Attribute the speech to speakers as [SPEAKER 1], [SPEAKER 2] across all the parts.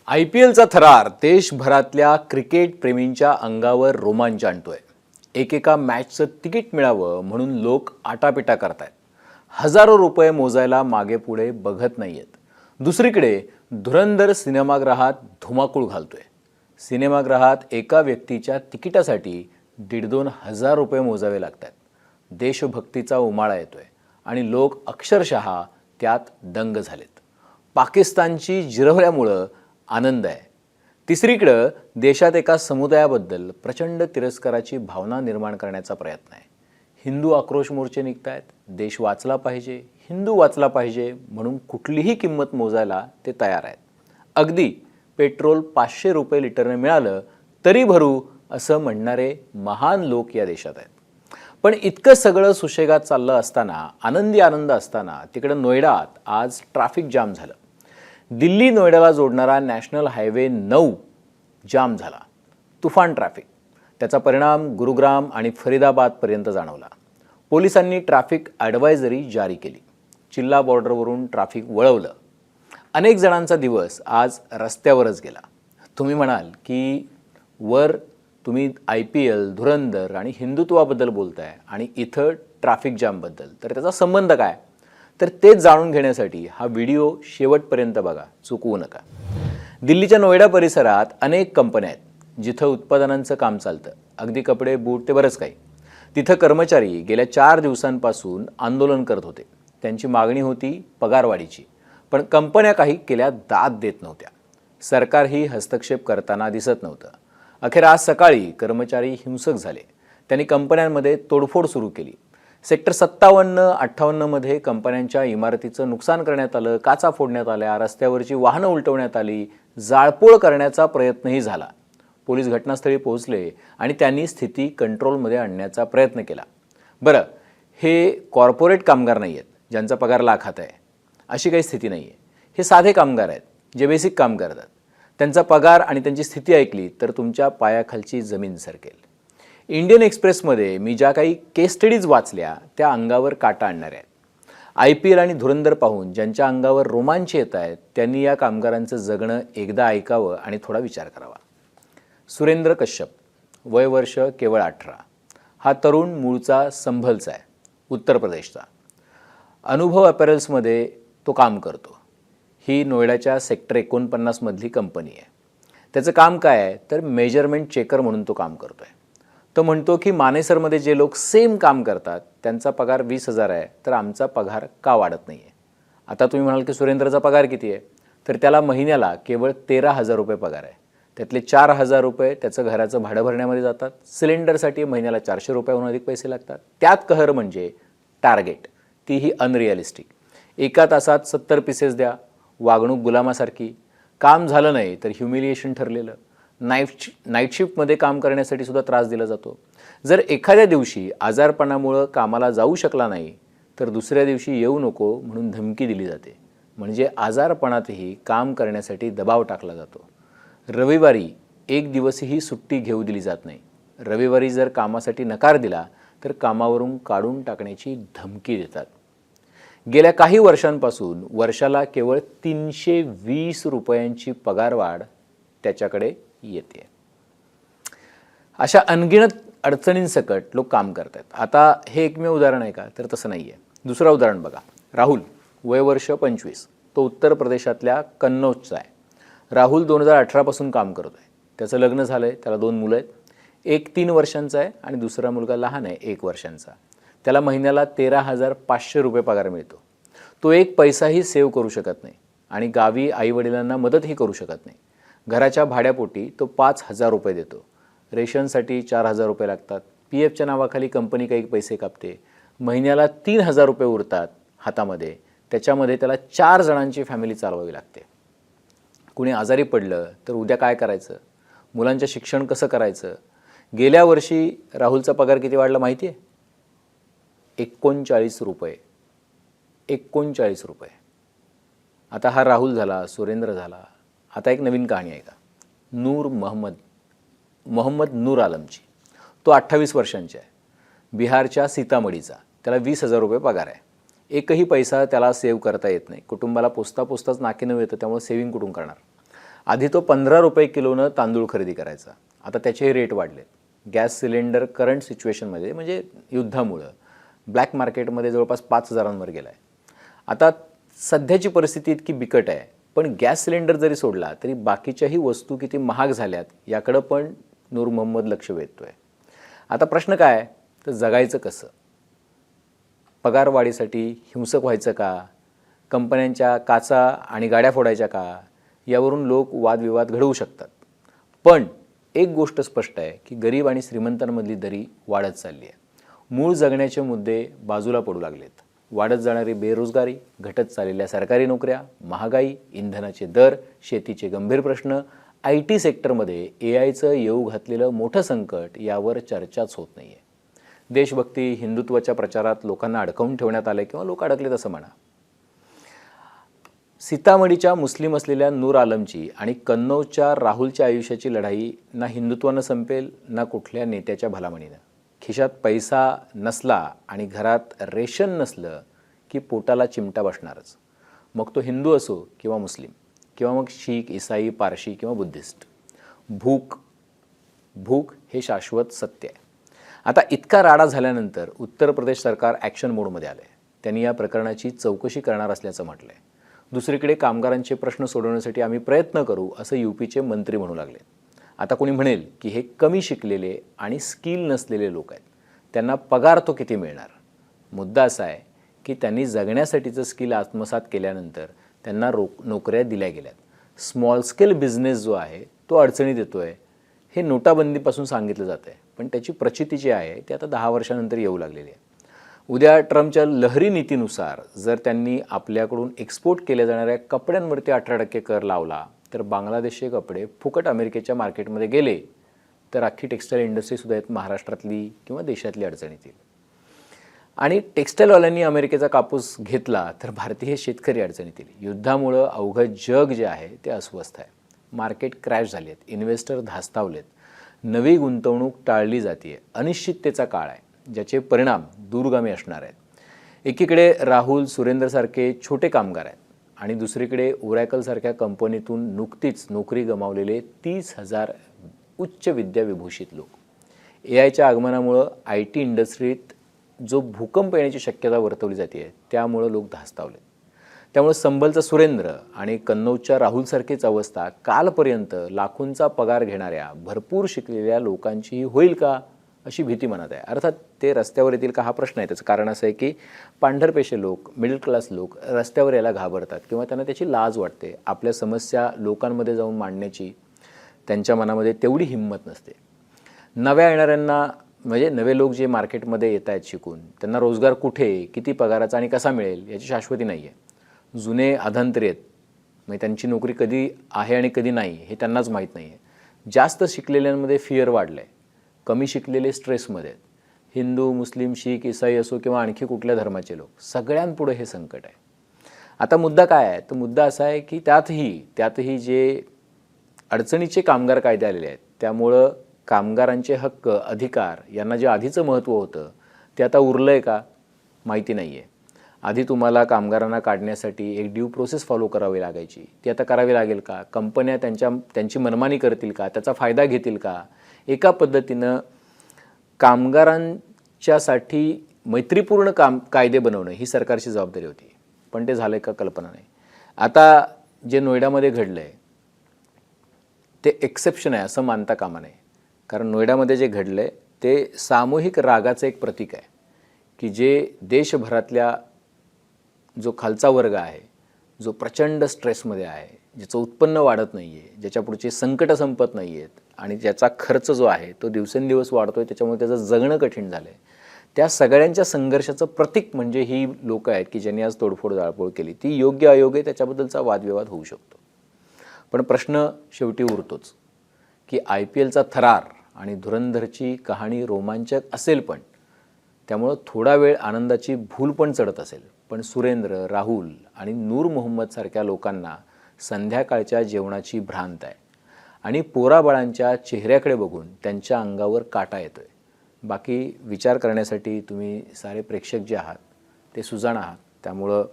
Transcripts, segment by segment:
[SPEAKER 1] IPLचा थरार देशभरातल्या क्रिकेट प्रेमींच्या अंगावर रोमांच आणतोय. एकेका मॅचचं तिकीट मिळावं म्हणून लोक आटापिटा करतायत. हजारो रुपये मोजायला मागे पुढे बघत नाहीयेत. दुसरीकडे धुरंधर सिनेमागृहात धुमाकूळ घालतोय. सिनेमागृहात एका व्यक्तीच्या तिकिटासाठी 1,500-2 हजार रुपये मोजावे लागतात. देशभक्तीचा उमाळा येतोय आणि लोक अक्षरशः त्यात दंग झालेत. पाकिस्तानची जिरवल्यामुळं आनंद आहे. तिसरीकडं देशात एका समुदायाबद्दल प्रचंड तिरस्काराची भावना निर्माण करण्याचा प्रयत्न आहे. हिंदू आक्रोश मोर्चे निघतायत. देश वाचला पाहिजे, हिंदू वाचला पाहिजे म्हणून कुठलीही किंमत मोजायला ते तयार आहेत. अगदी पेट्रोल 500 रुपये लिटरने मिळालं तरी भरू असं म्हणणारे महान लोक या देशात आहेत. पण इतकं सगळं सुशेगात चाललं असताना, आनंदी आनंद असताना तिकडं नोएडात आज ट्रॅफिक जाम झालं. दिल्ली नोएडाला जोडणारा नॅशनल हायवे 9 जाम झाला. तुफान ट्रॅफिक. त्याचा परिणाम गुरुग्राम आणि फरीदाबादपर्यंत जाणवला. पोलिसांनी ट्रॅफिक ॲडवायझरी जारी केली. चिल्ला बॉर्डरवरून ट्रॅफिक वळवलं. अनेक जणांचा दिवस आज रस्त्यावरच गेला. तुम्ही म्हणाल की वर तुम्ही IPL, धुरंधर आणि हिंदुत्वाबद्दल बोलताय आणि इथं ट्रॅफिक जामबद्दल, तर त्याचा संबंध काय? तर तेच जाणून घेण्यासाठी हा व्हिडिओ शेवटपर्यंत बघा, चुकवू नका. दिल्लीच्या नोएडा परिसरात अनेक कंपन्या आहेत जिथं उत्पादनांचं काम चालतं. अगदी कपडे, बूट ते बरंच काही. तिथं कर्मचारी गेल्या 4 दिवसांपासून आंदोलन करत होते. त्यांची मागणी होती पगारवाढीची. पण कंपन्या काही केल्या दाद देत नव्हत्या. सरकारही हस्तक्षेप करताना दिसत नव्हतं. अखेर आज सकाळी कर्मचारी हिंसक झाले. त्यांनी कंपन्यांमध्ये तोडफोड सुरू केली. सेक्टर 57-58 मध्ये कंपन्यांच्या इमारतीचं नुकसान करण्यात आलं, काचा फोडण्यात आल्या, रस्त्यावरची वाहनं उलटवण्यात आली, जाळपोळ करण्याचा प्रयत्नही झाला. पोलीस घटनास्थळी पोहोचले आणि त्यांनी स्थिती कंट्रोलमध्ये आणण्याचा प्रयत्न केला. बरं, हे कॉर्पोरेट कामगार नाही आहेत ज्यांचा पगार लाखात आहे. अशी काही स्थिती नाही आहे. हे साधे कामगार आहेत जे बेसिक काम करतात. त्यांचा पगार आणि त्यांची स्थिती ऐकली तर तुमच्या पायाखालची जमीन सरकेल. इंडियन एक्सप्रेसमध्ये मी ज्या काही केस स्टडीज वाचल्या त्या अंगावर काटा आणणाऱ्या आहेत. IPL आणि धुरंधर पाहून ज्यांच्या अंगावर रोमांच येत आहेत त्यांनी या कामगारांचं जगणं एकदा ऐकावं आणि थोडा विचार करावा. सुरेंद्र कश्यप, वय वर्ष केवळ 18. हा तरुण मूळचा संभलचा आहे, उत्तर प्रदेशचा. अनुभव अपॅरल्समध्ये तो काम करतो. ही नोएडाच्या सेक्टर 49 मधली कंपनी आहे. त्याचं काम काय आहे तर मेजरमेंट चेकर म्हणून तो काम करतो आहे. तो म्हणतो की मानेसरमध्ये जे लोक सेम काम करतात त्यांचा पगार 20,000 आहे, तर आमचा पगार का वाढत नाही आहे? आता तुम्ही म्हणाल की सुरेंद्रचा पगार किती आहे? तर त्याला महिन्याला केवळ 13,000 रुपये पगार आहे. त्यातले 4,000 रुपये त्याचं घराचं भाडं भरण्यामध्ये जातात. सिलेंडरसाठी महिन्याला 400 रुपयाहून अधिक पैसे लागतात. त्यात कहर म्हणजे टार्गेट, तीही अनरिअलिस्टिक. एका तासात 70 पीसेस द्या, वागणूक गुलामासारखी. काम झालं नाही तर ह्युमिलिएशन ठरलेलं. नाईट शिफ्टमध्ये काम करण्यासाठी सुद्धा त्रास दिला जातो. जर एखाद्या दिवशी आजारपणामुळं कामाला जाऊ शकला नाही तर दुसऱ्या दिवशी येऊ नको म्हणून धमकी दिली जाते. म्हणजे आजारपणातही काम करण्यासाठी दबाव टाकला जातो. रविवारी एक दिवसही सुट्टी घेऊ दिली जात नाही. रविवारी जर कामासाठी नकार दिला तर कामावरून काढून टाकण्याची धमकी देतात. गेल्या काही वर्षांपासून वर्षाला केवळ 320 रुपयांची पगारवाढ त्याच्याकडे येते. अशा अनगिनत अडचणींसकट लोक काम करतात. आता हे एकमेव उदाहरण आहे का? तर तसं नाही आहे. दुसरं उदाहरण बघा. राहुल, वय वर्ष 25. तो उत्तर प्रदेशातल्या कन्नौजचा आहे. राहुल 2018 पासून काम करतो आहे. त्याचं लग्न झालं आहे. त्याला 2 मुलं आहेत. एक 3 वर्षांचा आहे आणि दुसरा मुलगा लहान आहे, 1 वर्षांचा. त्याला महिन्याला 13,500 रुपये पगार मिळतो. तो एक पैसाही सेव्ह करू शकत नाही आणि गावी आईवडिलांना मदतही करू शकत नाही. घराच्या भाड्यापोटी तो 5,000 रुपये देतो. रेशनसाठी 4,000 रुपये लागतात. PFच्या नावाखाली कंपनी काही पैसे कापते. महिन्याला 3,000 रुपये उरतात हातामध्ये. त्याच्यामध्ये त्याला 4 जणांची फॅमिली चालवावी लागते. कुणी आजारी पडलं तर उद्या काय करायचं? मुलांचं शिक्षण कसं करायचं? गेल्या वर्षी राहुलचा पगार किती वाढला माहिती आहे? 39 रुपये. 39 रुपये. आता हा राहुल झाला, सुरेंद्र झाला. आता एक नवीन कहाणी आहे का? मोहम्मद नूर आलमची. तो 28 वर्षांचा आहे. बिहारच्या सीतामढीचा. त्याला 20,000 रुपये पगार आहे. एकही पैसा त्याला सेव्ह करता येत नाही. कुटुंबाला पोचताच नाकीनऊ येतं, त्यामुळे सेव्हिंग कुठून करणार? आधी तो 15 रुपये किलोनं तांदूळ खरेदी करायचा, आता त्याचेही रेट वाढलेत. गॅस सिलेंडर करंट सिच्युएशनमध्ये म्हणजे युद्धामुळं ब्लॅक मार्केटमध्ये जवळपास 5,000वर गेला आहे. आता सध्याची परिस्थिती इतकी बिकट आहे, पण गॅस सिलेंडर जरी सोडला तरी बाकीच्याही वस्तू किती महाग झाल्यात याकडं पण नूर मोहम्मद लक्ष वेधतोय. आता प्रश्न काय, तर जगायचं कसं? पगारवाढीसाठी हिंसक व्हायचं का? कंपन्यांच्या काचा आणि गाड्या फोडायच्या का? यावरून लोक वादविवाद घडवू शकतात. पण एक गोष्ट स्पष्ट आहे की गरीब आणि श्रीमंतांमधली दरी वाढत चालली आहे. मूळ जगण्याचे मुद्दे बाजूला पडू लागलेत. वाढत जाणारी बेरोजगारी, घटत चाललेल्या सरकारी नोकऱ्या, महागाई, इंधनाचे दर, शेतीचे गंभीर प्रश्न, IT सेक्टरमध्ये AIचं येऊ घातलेलं मोठं संकट यावर चर्चाच होत नाही आहे. देशभक्ती, हिंदुत्वाच्या प्रचारात लोकांना अडकवून ठेवण्यात आलं किंवा लोक अडकलेत असं म्हणा. सीतामढीच्या मुस्लिम असलेल्या नूर आलमची आणि कन्नौजच्या राहुलच्या आयुष्याची लढाई ना हिंदुत्वानं संपेल ना कुठल्या नेत्याच्या भलामणीनं. खिशात पैसा नसला आणि घरात रेशन नसलं की पोटाला चिमटा बसणारच. मग तो हिंदू असो किंवा मुस्लिम किंवा मग शीख, इसाई, पारशी किंवा बुद्धिस्ट. भूक हे शाश्वत सत्य आहे. आता इतका राडा झाल्यानंतर उत्तर प्रदेश सरकार ॲक्शन मोडमध्ये आलं आहे. त्यांनी या प्रकरणाची चौकशी करणार असल्याचं म्हटलं आहे. दुसरीकडे कामगारांचे प्रश्न सोडवण्यासाठी आम्ही प्रयत्न करू असं UPचे मंत्री म्हणू लागले. आता कोणी म्हणेल की हे कमी शिकलेले आणि स्किल नसलेले लोक आहेत, त्यांना पगार तो किती मिळणार? मुद्दा असा आहे की त्यांनी जगण्यासाठीचं स्किल आत्मसात केल्यानंतर त्यांना नोकऱ्या दिल्या गेल्यात. स्मॉल स्केल बिझनेस जो आहे तो अडचणीत येतो आहे हे नोटाबंदीपासून सांगितलं जातं आहे, पण त्याची प्रचिती जी आहे ती आता 10 वर्षानंतर येऊ लागलेली आहे. उद्या ट्रम्पच्या लहरी नीतीनुसार जर त्यांनी आपल्याकडून एक्सपोर्ट केल्या जाणाऱ्या कपड्यांवरती 18% कर लावला तर बांगलादेशचे कपडे फुकट अमेरिकेच्या मार्केटमध्ये गेले तर अख्खी टेक्स्टाईल इंडस्ट्रीसुद्धा आहेत महाराष्ट्रातली किंवा देशातली अडचणीत येईल. आणि टेक्स्टाईलवाल्यांनी अमेरिकेचा कापूस घेतला तर भारतीय शेतकरी अडचणीत येईल. युद्धामुळं अवघं जग जे आहे ते अस्वस्थ आहे. मार्केट क्रॅश झाली आहेत, इन्व्हेस्टर धास्तावलेत, नवी गुंतवणूक टाळली जाते. अनिश्चिततेचा काळ आहे ज्याचे परिणाम दूरगामी असणार आहेत. एकीकडे राहुल, सुरेंद्रसारखे छोटे कामगार आहेत आणि दुसरीकडे ओरॅकलसारख्या कंपनीतून नुकतीच नोकरी गमावलेले 30,000 उच्च विद्याविभूषित लोक. AIच्या आगमनामुळं IT इंडस्ट्रीत जो भूकंप येण्याची शक्यता वर्तवली जाते त्यामुळं लोक धास्तावले. त्यामुळे संभलचा सुरेंद्र आणि कन्नौजच्या राहुलसारखीच अवस्था कालपर्यंत लाखोंचा पगार घेणाऱ्या भरपूर शिकलेल्या लोकांचीही होईल का अशी भीती मनात आहे. अर्थात ते रस्त्यावर येतील का हा प्रश्न आहे. त्याचं कारण असं आहे की पांढरपेशे लोक, मिडल क्लास लोक रस्त्यावर यायला घाबरतात किंवा त्यांना त्याची लाज वाटते. आपल्या समस्या लोकांमध्ये जाऊन मांडण्याची त्यांच्या मनामध्ये तेवढी हिंमत नसते. नव्या येणाऱ्यांना म्हणजे नवे लोक जे मार्केटमध्ये येत आहेत शिकून, त्यांना रोजगार कुठे, किती पगाराचा आणि कसा मिळेल याची शाश्वती नाही आहे. जुने अधांतरी आहेत, म्हणजे त्यांची नोकरी कधी आहे आणि कधी नाही हे त्यांनाच माहीत नाही आहे. जास्त शिकलेल्यांमध्ये फिअर वाढलं आहे, कमी शिकलेले स्ट्रेसमध्ये आहेत. हिंदू, मुस्लिम, शीख, इसाई असो किंवा आणखी कुठल्या धर्माचे लोक, सगळ्यांपुढे हे संकट आहे. आता मुद्दा काय आहे, तर मुद्दा असा आहे की त्यातही जे अडचणीचे कामगार कायदे आलेले आहेत त्यामुळं कामगारांचे हक्क, अधिकार यांना जे आधीचं महत्त्व होतं ते आता उरलं आहे का माहिती नाही आहे. आधी तुम्हाला कामगारांना काढण्यासाठी एक ड्यू प्रोसेस फॉलो करावी लागायची, ती आता करावी लागेल का? कंपन्या त्यांची मनमानी करतील का? त्याचा फायदा घेतील का? एका पद्धतीनं कामगारांच्यासाठी मैत्रीपूर्ण कायदे बनवणं ही सरकारची जबाबदारी होती, पण ते झालं का कल्पना नाही. आता जे नोएडामध्ये घडलं आहे ते एक्सेप्शन आहे असं मानता कामा नये. कारण नोएडामध्ये जे घडलं आहे ते सामूहिक रागाचं एक प्रतीक आहे की जे देशभरातल्या जो खालचा वर्ग आहे, जो प्रचंड स्ट्रेसमध्ये आहे, ज्याचं उत्पन्न वाढत नाही आहे, ज्याच्या पुढचे संकटं संपत नाही आहेत आणि ज्याचा खर्च जो आहे तो दिवसेंदिवस वाढतो आहे, त्याच्यामुळे त्याचं जगणं कठीण झालं आहे, त्या सगळ्यांच्या संघर्षाचं प्रतीक म्हणजे ही लोक आहेत की ज्यांनी आज तोडफोड जाळपोळ केली. ती योग्य अयोग्य त्याच्याबद्दलचा वादविवाद होऊ शकतो, पण प्रश्न शेवटी उरतोच की IPLचा थरार आणि धुरंधरची कहाणी रोमांचक असेल, पण त्यामुळं थोडा वेळ आनंदाची भूल पण चढत असेल, पण सुरेंद्र, राहुल आणि नूर मोहम्मद सारख्या लोकांना संध्याकाळच्या जेवणाची भ्रांत आहे आणि पोराबाळांच्या चेहऱ्याकडे बघून त्यांच्या अंगावर काटा येतोय. बाकी विचार करण्यासाठी तुम्ही सारे प्रेक्षक जे आहात ते सुजाण आहात. त्यामुळं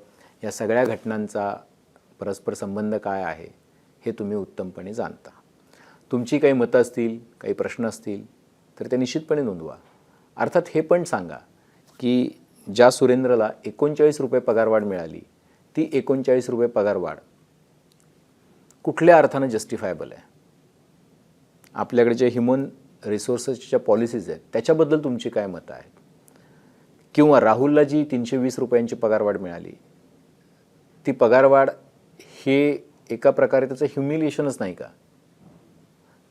[SPEAKER 1] या सगळ्या घटनांचा परस्पर संबंध काय आहे हे तुम्ही उत्तमपणे जाणता. तुमची काही मतं असतील, काही प्रश्न असतील तर ते निश्चितपणे नोंदवा. अर्थात हे पण सांगा की ज्या सुरेंद्रला 39 रुपये पगारवाढ मिळाली, ती 39 रुपये पगारवाढ कुठल्या अर्थानं जस्टिफायबल आहे. आपल्याकडे जे ह्युमन रिसोर्सेसच्या पॉलिसीज आहेत त्याच्याबद्दल तुमची काय मतं आहेत. किंवा राहुलला जी 320 रुपयांची पगारवाढ मिळाली, ती पगारवाढ हे एका प्रकारे त्याचं ह्युमिलिएशनच नाही का,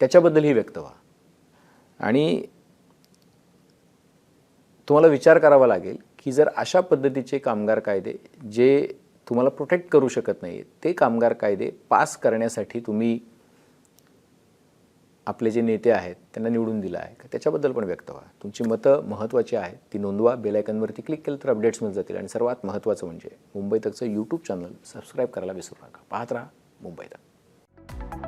[SPEAKER 1] त्याच्याबद्दलही व्यक्त व्हा. आणि तुम्हाला विचार करावा लागेल की जर अशा पद्धतीचे कामगार कायदे जे तुम्हाला प्रोटेक्ट करू शकत नाही, ते कामगार कायदे पास करण्यासाठी तुम्ही आपले जे नेते आहेत त्यांना निवडून दिलं आहे का, त्याच्याबद्दल पण व्यक्त व्हा. तुमची मतं महत्त्वाची आहेत, ती नोंदवा. बेल आयकॉनवरती क्लिक केलं तर अपडेट्स मिळत जातील. आणि सर्वात महत्त्वाचं म्हणजे मुंबई तकचं यूट्यूब चॅनल सबस्क्राईब करायला विसरू नका. पाहत राहा मुंबई तक.